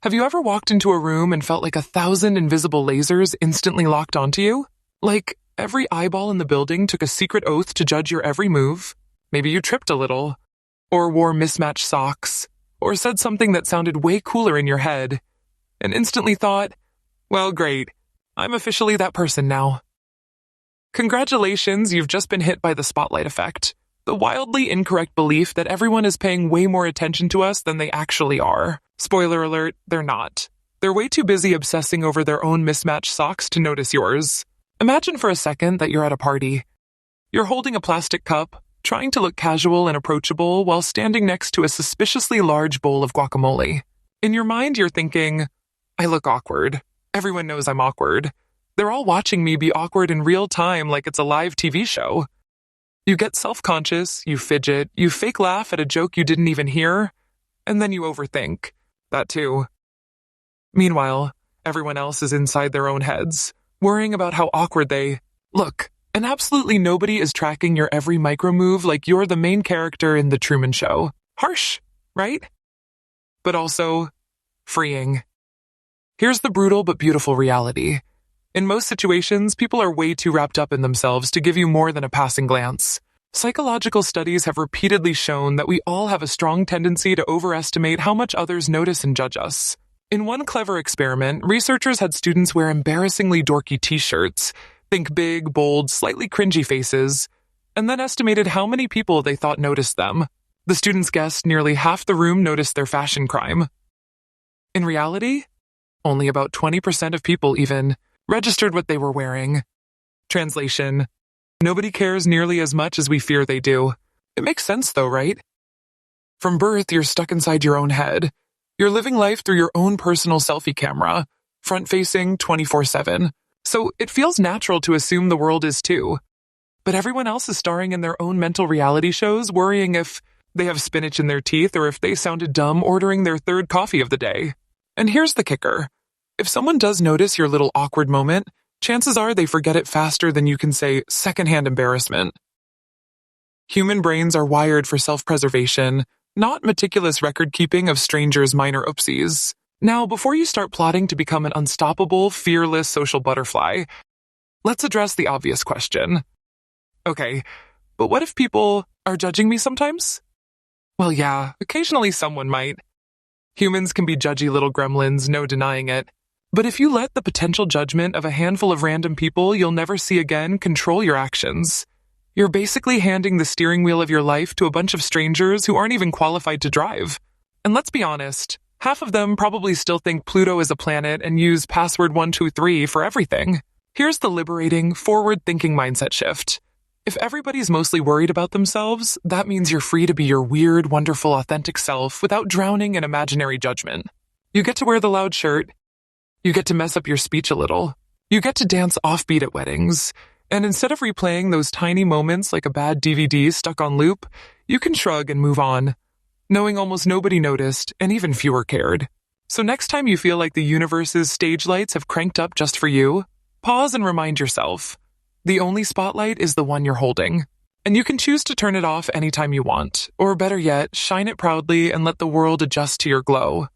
Have you ever walked into a room and felt like 1,000 invisible lasers instantly locked onto you? Like, every eyeball in the building took a secret oath to judge your every move. Maybe you tripped a little, or wore mismatched socks, or said something that sounded way cooler in your head, and instantly thought, well, great, I'm officially that person now. Congratulations, you've just been hit by the spotlight effect. The wildly incorrect belief that everyone is paying way more attention to us than they actually are. Spoiler alert, they're not. They're way too busy obsessing over their own mismatched socks to notice yours. Imagine for a second that you're at a party. You're holding a plastic cup, trying to look casual and approachable while standing next to a suspiciously large bowl of guacamole. In your mind, you're thinking, I look awkward. Everyone knows I'm awkward. They're all watching me be awkward in real time like it's a live TV show. You get self-conscious, you fidget, you fake laugh at a joke you didn't even hear, and then you overthink. That too. Meanwhile, everyone else is inside their own heads, worrying about how awkward they look, and absolutely nobody is tracking your every micro move like you're the main character in The Truman Show. Harsh, right? But also, freeing. Here's the brutal but beautiful reality. In most situations, people are way too wrapped up in themselves to give you more than a passing glance. Psychological studies have repeatedly shown that we all have a strong tendency to overestimate how much others notice and judge us. In one clever experiment, researchers had students wear embarrassingly dorky t-shirts, think big, bold, slightly cringy faces, and then estimated how many people they thought noticed them. The students guessed nearly half the room noticed their fashion crime. In reality, only about 20% of people even registered what they were wearing. Translation: nobody cares nearly as much as we fear they do. It makes sense though, right? From birth, you're stuck inside your own head. You're living life through your own personal selfie camera, front-facing 24/7. So it feels natural to assume the world is too. But everyone else is starring in their own mental reality shows, worrying if they have spinach in their teeth or if they sounded dumb ordering their third coffee of the day. And here's the kicker. If someone does notice your little awkward moment, chances are they forget it faster than you can say secondhand embarrassment. Human brains are wired for self-preservation, not meticulous record-keeping of strangers' minor oopsies. Now, before you start plotting to become an unstoppable, fearless social butterfly, let's address the obvious question. Okay, but what if people are judging me sometimes? Well, yeah, occasionally someone might. Humans can be judgy little gremlins, no denying it. But if you let the potential judgment of a handful of random people you'll never see again control your actions, you're basically handing the steering wheel of your life to a bunch of strangers who aren't even qualified to drive. And let's be honest, half of them probably still think Pluto is a planet and use password 123 for everything. Here's the liberating, forward-thinking mindset shift. If everybody's mostly worried about themselves, that means you're free to be your weird, wonderful, authentic self without drowning in imaginary judgment. You get to wear the loud shirt. You get to mess up your speech a little. You get to dance offbeat at weddings. And instead of replaying those tiny moments like a bad DVD stuck on loop, you can shrug and move on, knowing almost nobody noticed and even fewer cared. So next time you feel like the universe's stage lights have cranked up just for you, pause and remind yourself, the only spotlight is the one you're holding. And you can choose to turn it off anytime you want, or better yet, shine it proudly and let the world adjust to your glow.